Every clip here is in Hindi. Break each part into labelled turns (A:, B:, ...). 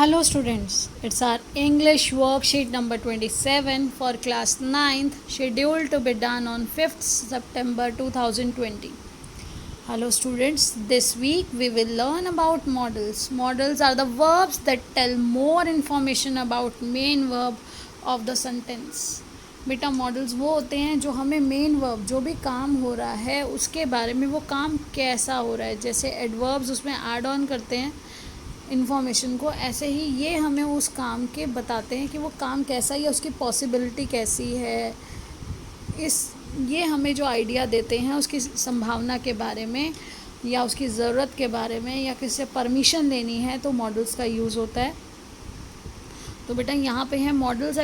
A: Hello students, it's our English worksheet number 27 for class 9th, scheduled to be done on 5th September 2020. Hello students, this week we will learn about modals. Modals are the verbs that tell more information about main verb of the sentence. बेटा मॉडल्स वो होते हैं जो हमें मेन वर्ब जो भी काम हो रहा है उसके बारे में, वो काम कैसा हो रहा है, जैसे एडवर्ब्स उसमें ऐड ऑन करते हैं इन्फॉर्मेशन को, ऐसे ही ये हमें उस काम के बताते हैं कि वो काम कैसा है या उसकी पॉसिबिलिटी कैसी है। ये हमें जो आइडिया देते हैं उसकी संभावना के बारे में या उसकी ज़रूरत के बारे में या किसी से परमिशन लेनी है तो मॉडल्स का यूज़ होता है। तो बेटा यहाँ पे है मॉडल्स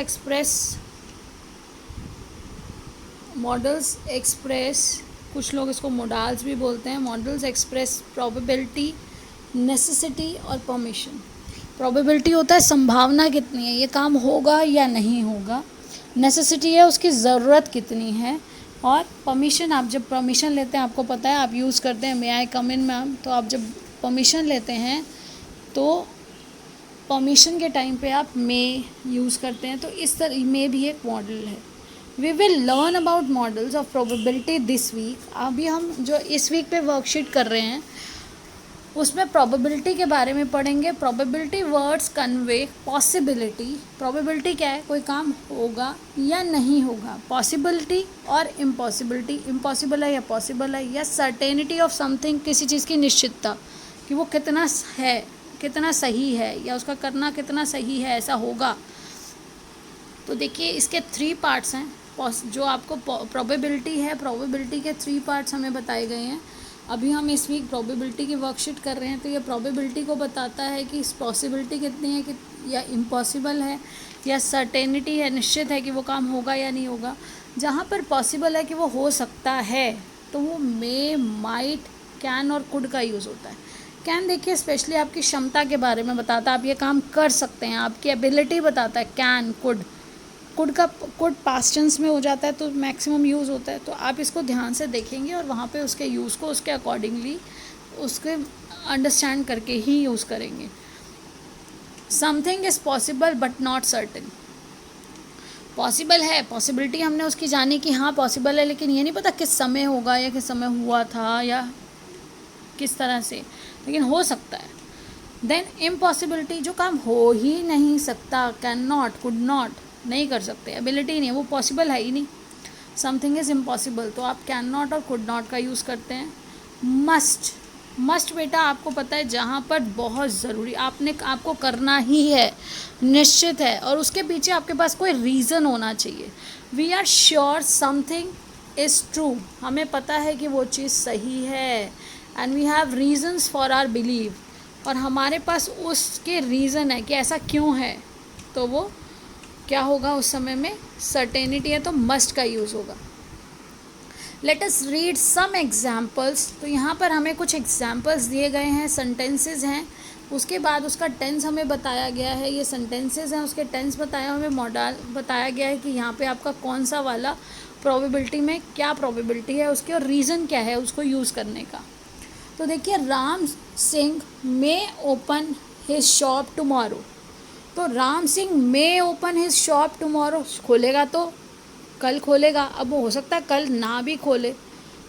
A: एक्सप्रेस, कुछ लोग इसको मोडाल्स भी बोलते हैं। मॉडल्स एक्सप्रेस प्रोबेबिलिटी, नेसेसिटी और परमिशन। प्रोबेबिलिटी होता है संभावना कितनी है, ये काम होगा या नहीं होगा। नेसेसिटी है उसकी ज़रूरत कितनी है। और परमिशन, आप जब परमिशन लेते हैं, आपको पता है आप यूज़ करते हैं मे आई कम इन मैम, तो आप जब परमिशन लेते हैं तो परमिशन के टाइम पे आप मे यूज़ करते हैं, तो इस तरह मे भी एक मॉडल है। We will learn about models of probability this week. अभी हम जो इस वीक पे वर्कशीट कर रहे हैं उसमें प्रोबेबिलिटी के बारे में पढ़ेंगे। Probability words convey possibility. Probability क्या है, कोई काम होगा या नहीं होगा। पॉसिबिलिटी और इम्पॉसिबिलिटी, इम्पॉसिबल है या पॉसिबल है, या सर्टेनिटी ऑफ समथिंग, किसी चीज़ की निश्चितता कि वो कितना है, कितना सही है, या उसका करना कितना सही है, ऐसा होगा। तो देखिए इसके 3 पार्ट्स हैं। जो आपको प्रोबेबिलिटी है, प्रोबेबिलिटी के 3 पार्ट्स हमें बताए गए हैं। अभी हम इस वीक प्रोबेबिलिटी की वर्कशीट कर रहे हैं, तो ये प्रोबेबिलिटी को बताता है कि इस पॉसिबिलिटी कितनी है कि या इम्पॉसिबल है, या सर्टेनिटी है, निश्चित है कि वो काम होगा या नहीं होगा। जहाँ पर पॉसिबल है कि वो हो सकता है तो वो मे, माइट, कैन और कुड का यूज़ होता है। कैन देखिए स्पेशली आपकी क्षमता के बारे में बताता है, आप ये काम कर सकते हैं, आपकी एबिलिटी बताता है। कैन, कुड पास्ट टेंस में हो जाता है तो मैक्सिमम यूज़ होता है। तो आप इसको ध्यान से देखेंगे और वहाँ पे उसके यूज़ को उसके अकॉर्डिंगली उसके अंडरस्टैंड करके ही यूज़ करेंगे। Something is possible but not certain. Possible है, पॉसिबिलिटी हमने उसकी जानी कि हाँ पॉसिबल है, लेकिन ये नहीं पता किस समय होगा या किस समय हुआ था या किस तरह से, लेकिन हो सकता है। देन इम्पॉसिबिलिटी, जो काम हो ही नहीं सकता, कैन नॉट, कुड नॉट, नहीं कर सकते, एबिलिटी नहीं है, वो पॉसिबल है ही नहीं। समथिंग इज़ इम्पॉसिबल, तो आप कैन नॉट और कुड नॉट का यूज़ करते हैं। मस्ट बेटा आपको पता है जहाँ पर बहुत ज़रूरी, आपको करना ही है, निश्चित है, और उसके पीछे आपके पास कोई रीज़न होना चाहिए। We are sure something is true, हमें पता है कि वो चीज़ सही है। And we have reasons for our believe, और हमारे पास उसके रीज़न है कि ऐसा क्यों है, तो वो क्या होगा उस समय में, सर्टेनिटी है, तो मस्ट का यूज़ होगा। Let us read some examples. तो यहाँ पर हमें कुछ एग्जाम्पल्स दिए गए हैं, सेंटेंसेस हैं, उसके बाद उसका टेंस हमें बताया गया है। ये सेंटेंसेस हैं, उसके टेंस बताया, हमें मॉडल बताया गया है कि यहाँ पे आपका कौन सा वाला प्रोबेबिलिटी में क्या प्रोबेबिलिटी है उसकी, और रीज़न क्या है उसको यूज़ करने का। तो देखिए राम सिंह मे ओपन हिज शॉप टुमारो। तो राम सिंह मे ओपन हिज शॉप टुमारो, खोलेगा तो कल खोलेगा, अब वो हो सकता है कल ना भी खोले,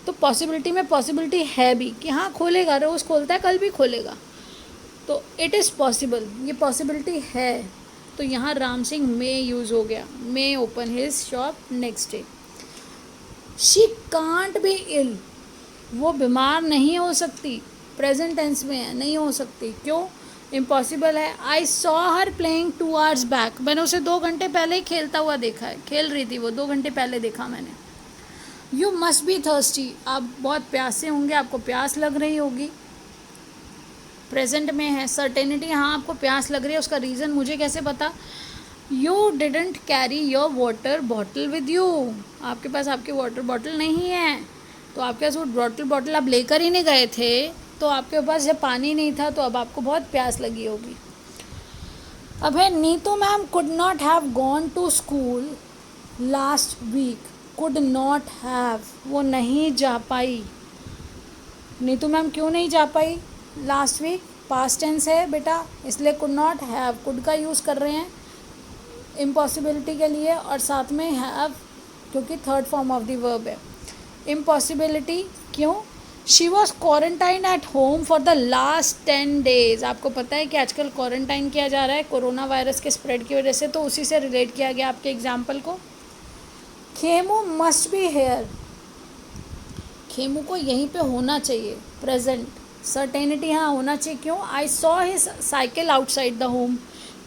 A: तो पॉसिबिलिटी में पॉसिबिलिटी है भी कि हाँ खोलेगा, रोज़ खोलता है, कल भी खोलेगा, तो इट इज़ पॉसिबल, ये पॉसिबिलिटी है। तो यहाँ राम सिंह मे यूज़ हो गया, may open his shop next day. She can't be ill, वो बीमार नहीं हो सकती, प्रेजेंट टेंस में है, नहीं हो सकती, क्यों, इम्पॉसिबल है। I saw her playing 2 hours back, मैंने उसे 2 घंटे पहले ही खेलता हुआ देखा है, खेल रही थी वो, 2 घंटे पहले देखा मैंने। यू मस्ट बी थर्स्टी, आप बहुत प्यासे होंगे, आपको प्यास लग रही होगी, प्रेजेंट में है। सर्टेनिटी, हाँ आपको प्यास लग रही है, उसका रीज़न मुझे कैसे पता। You didn't carry your water bottle with you, आपके पास आपकी वाटर बॉटल नहीं है, तो आपके पास वो वाटर बॉटल आप लेकर ही नहीं गए थे, तो आपके पास जब पानी नहीं था तो अब आपको बहुत प्यास लगी होगी। अब है Neetu ma'am could not have gone to school last week. Could not have, वो नहीं जा पाई। नीतू मैम क्यों नहीं जा पाई लास्ट वीक, पास्ट टेंस है बेटा, इसलिए कुड नॉट हैव, कुड का यूज़ कर रहे हैं इम्पॉसिबिलिटी के लिए, और साथ में हैव क्योंकि third form of the verb है। इम्पॉसिबिलिटी क्यों? She was quarantine at home for the last 10 days। आपको पता है कि आजकल क्वारंटाइन किया जा रहा है कोरोना वायरस के स्प्रेड की वजह से, तो उसी से रिलेट किया गया आपके एग्जाम्पल को। Khemu must be here, Khemu को यहीं पे होना चाहिए, प्रेजेंट सर्टेनिटी यहाँ होना चाहिए। क्यों? I saw his cycle outside the home,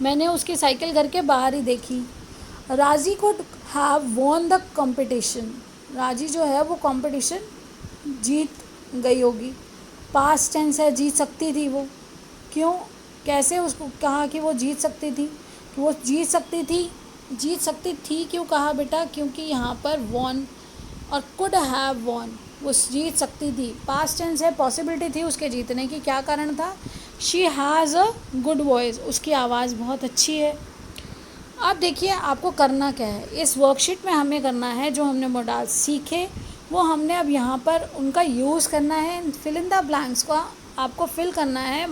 A: मैंने उसकी साइकिल घर के बाहर ही देखी। राजी could have won the competition, राजी जो है वो कंपटीशन जीत गई होगी। पास्ट टेंस है, जीत सकती थी वो। क्यों? कैसे उसको कहा कि वो जीत सकती थी? वो जीत सकती थी, जीत सकती थी क्यों कहा बेटा? क्योंकि यहाँ पर वॉन और कुड हैव वॉन, वो जीत सकती थी। पास्ट टेंस है, पॉसिबिलिटी थी उसके जीतने की। क्या कारण था? She has a good voice, उसकी आवाज़ बहुत अच्छी है। अब देखिए आपको करना क्या है, इस वर्कशीट में हमें करना है जो हमने मॉडल्स सीखे वो हमने अब यहाँ पर उनका यूज़ करना है। फिल इन द ब्लैंक्स को आपको फिल करना है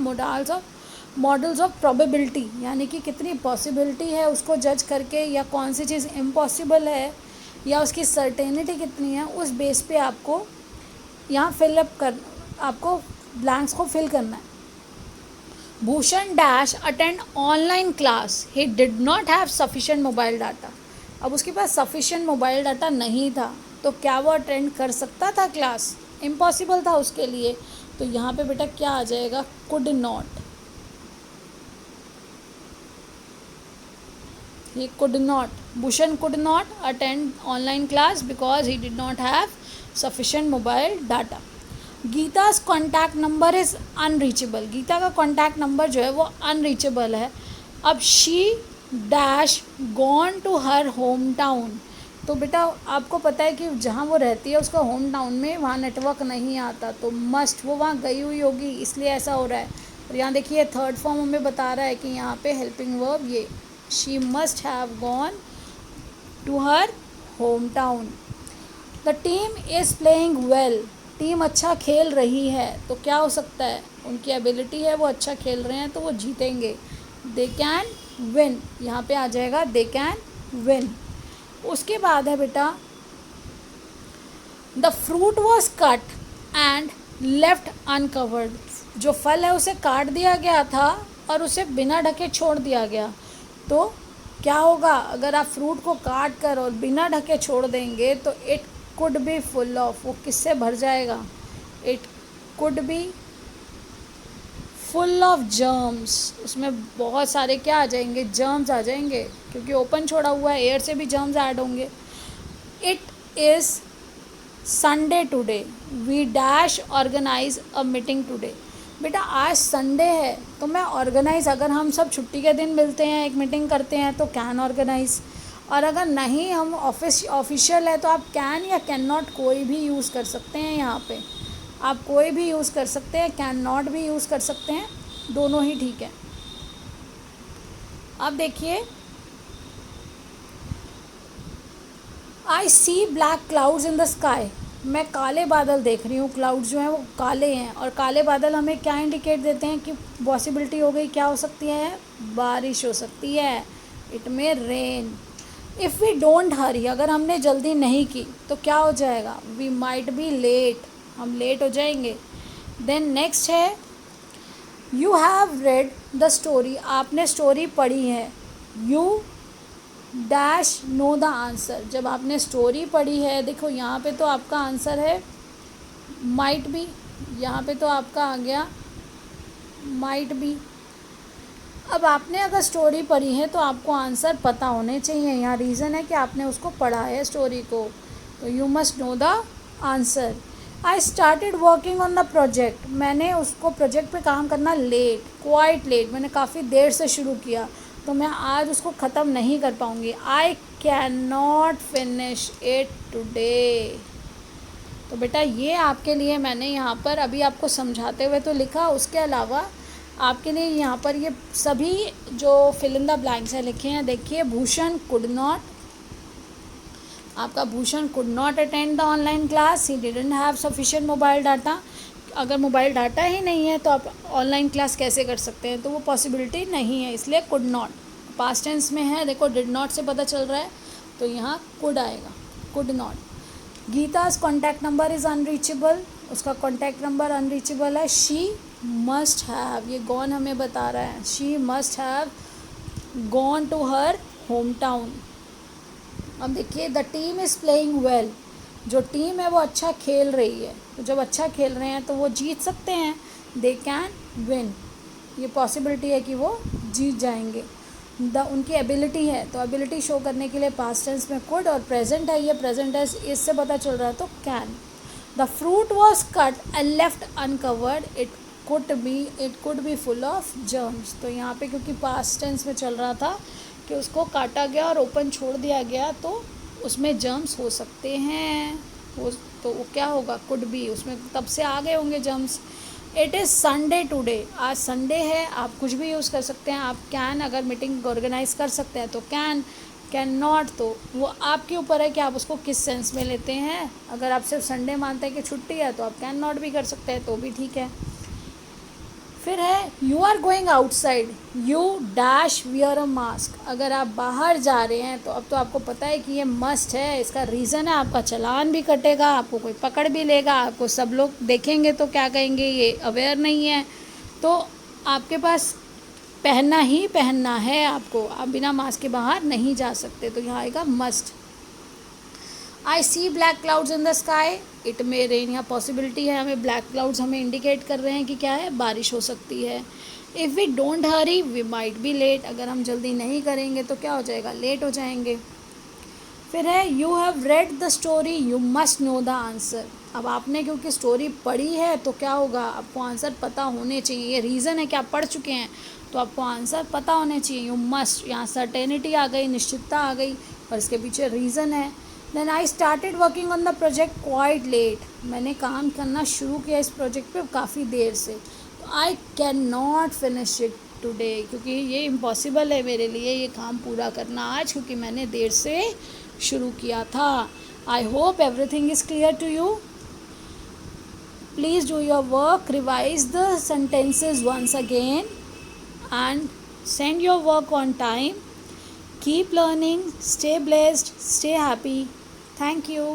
A: मॉडल्स ऑफ प्रोबेबिलिटी, यानी कि कितनी पॉसिबिलिटी है उसको जज करके, या कौन सी चीज़ इम्पॉसिबल है, या उसकी सर्टेनिटी कितनी है, उस बेस पे आपको यहाँ आपको ब्लैंक्स को फिल करना है। Bhushan dash attend online class, he did not have sufficient mobile data. अब उसके पास सफिशिएंट मोबाइल डाटा नहीं था, तो क्या वो अटेंड कर सकता था क्लास? इम्पॉसिबल था उसके लिए। तो यहाँ पे बेटा क्या आ जाएगा? Could not. ये could not, Bhushan could not attend online class because he did not have sufficient mobile data. Geeta's contact number is unreachable, Geeta का कॉन्टैक्ट नंबर जो है वो अनरीचेबल है। अब she dash gone to her home town, तो बेटा आपको पता है कि जहाँ वो रहती है उसका होम टाउन में वहाँ नेटवर्क नहीं आता, तो मस्ट वो वहाँ गई हुई होगी, इसलिए ऐसा हो रहा है। और यहाँ देखिए थर्ड फॉर्म हमें बता रहा है कि यहाँ पे हेल्पिंग वर्ब ये she must have gone to her home town. The team is playing well, team अच्छा खेल रही है, तो क्या हो सकता है? उनकी एबिलिटी है, वो अच्छा खेल रहे हैं तो वो जीतेंगे। दे कैन विन, यहाँ पे आ जाएगा दे कैन विन। उसके बाद है बेटा the fruit was cut and left uncovered, जो फल है उसे काट दिया गया था और उसे बिना ढके छोड़ दिया गया। तो क्या होगा अगर आप फ्रूट को काट कर और बिना ढके छोड़ देंगे? तो it could be full of, वो किससे भर जाएगा? It could be full of germs, उसमें बहुत सारे क्या आ जाएंगे? जर्म्स आ जाएंगे, क्योंकि ओपन छोड़ा हुआ है, एयर से भी जर्म्स ऐड होंगे। It is Sunday today, we dash organise a meeting today. बेटा आज संडे है तो मैं ऑर्गेनाइज, अगर हम सब छुट्टी के दिन मिलते हैं एक मीटिंग करते हैं तो कैन ऑर्गेनाइज, और अगर नहीं हम ऑफिशियल है तो आप कैन या कैन नॉट कोई भी यूज़ कर सकते हैं। यहाँ पे आप कोई भी यूज़ कर सकते हैं, कैन नॉट भी यूज़ कर सकते हैं, दोनों ही ठीक है। अब देखिए I see black clouds in the sky, मैं काले बादल देख रही हूँ, क्लाउड्स जो हैं वो काले हैं, और काले बादल हमें क्या इंडिकेट देते हैं कि पॉसिबिलिटी हो गई, क्या हो सकती है? बारिश हो सकती है, it may rain. If we don't hurry, अगर हमने जल्दी नहीं की तो क्या हो जाएगा? वी माइट बी लेट, हम लेट हो जाएंगे। देन नेक्स्ट है you have read the story, आपने स्टोरी पढ़ी है। You dash know the answer, जब आपने स्टोरी पढ़ी है, देखो यहाँ पे तो आपका आंसर है माइट बी, यहाँ पे तो आपका आ गया माइट बी। अब आपने अगर स्टोरी पढ़ी है तो आपको आंसर पता होने चाहिए, यहाँ रीज़न है कि आपने उसको पढ़ा है स्टोरी को, तो you must know the answer. I started working on the project, मैंने उसको प्रोजेक्ट पे काम करना लेट, क्वाइट लेट, मैंने काफ़ी देर से शुरू किया तो मैं आज उसको ख़त्म नहीं कर पाऊँगी। I can not finish it today, तो बेटा ये आपके लिए मैंने यहाँ पर अभी आपको समझाते हुए तो लिखा, उसके अलावा आपके लिए यहाँ पर ये सभी जो फिल इन द ब्लैंक्स है लिखे हैं। देखिए भूषण कुड नॉट, आपका Bhushan could not attend the online class, he didn't have sufficient mobile data. अगर मोबाइल डाटा ही नहीं है तो आप ऑनलाइन क्लास कैसे कर सकते हैं, तो वो पॉसिबिलिटी नहीं है, इसलिए कुड नॉट। पास्ट टेंस में है, देखो डिड नॉट से पता चल रहा है, तो यहाँ कुड आएगा, could not. Geeta's contact number is unreachable, उसका कॉन्टैक्ट नंबर अनरीचेबल है। शी मस्ट हैव, ये गॉन हमें बता रहा है, she must have gone to her home town. अब देखिए the team is playing well, जो टीम है वो अच्छा खेल रही है, तो जब अच्छा खेल रहे हैं तो वो जीत सकते हैं, दे कैन विन, ये पॉसिबिलिटी है कि वो जीत जाएंगे। उनकी एबिलिटी है, तो एबिलिटी शो करने के लिए पास्ट टेंस में कुड, और प्रेजेंट है, ये प्रेजेंट है, इससे पता चल रहा है तो can. The fruit was cut and left uncovered, it could be full of germs. तो यहाँ पे क्योंकि पास्ट टेंस में चल रहा था कि उसको काटा गया और ओपन छोड़ दिया गया, तो उसमें जर्म्स हो सकते हैं, तो वो क्या होगा, कुड बी, उसमें तब से आ गए होंगे germs. It is Sunday today, आज संडे है, आप कुछ भी यूज़ कर सकते हैं। आप कैन, अगर मीटिंग ऑर्गेनाइज कर सकते हैं तो कैन नॉट, तो वो आपके ऊपर है कि आप उसको किस सेंस में लेते हैं। अगर आप सिर्फ संडे मानते हैं कि छुट्टी है तो आप कैन नॉट भी कर सकते हैं, तो भी ठीक है। फिर है you are going outside, you dash wear a mask, अगर आप बाहर जा रहे हैं तो अब तो आपको पता है कि ये मस्ट है, इसका रीज़न है आपका चालान भी कटेगा, आपको कोई पकड़ भी लेगा, आपको सब लोग देखेंगे तो क्या कहेंगे, ये अवेयर नहीं है, तो आपके पास पहनना ही पहनना है आपको, आप बिना मास्क के बाहर नहीं जा सकते, तो यहाँ आएगा must. I see black clouds in the sky, it may rain, यहाँ पॉसिबिलिटी है, हमें ब्लैक क्लाउड्स हमें इंडिकेट कर रहे हैं कि क्या है, बारिश हो सकती है। If we don't hurry we might be late, अगर हम जल्दी नहीं करेंगे तो क्या हो जाएगा, लेट हो जाएंगे। फिर है you have read the story you must know the answer, अब आपने क्योंकि स्टोरी पढ़ी है तो क्या होगा, आपको आंसर पता होने चाहिए, ये रीज़न है कि आप पढ़ चुके हैं तो आपको आंसर पता होने चाहिए। यू मस्ट, यहाँ सर्टेनिटी आ गई, निश्चितता आ गई, और इसके पीछे रीज़न है। Then I started working on the project quite late, मैंने काम करना शुरू किया इस प्रोजेक्ट पे काफ़ी देर से, तो I can not finish it today, क्योंकि ये इम्पॉसिबल है मेरे लिए ये काम पूरा करना आज, क्योंकि मैंने देर से शुरू किया था। I hope everything is clear to you. Please do your work, revise the sentences once again and send your work on time. Keep learning, stay blessed, stay happy. Thank you.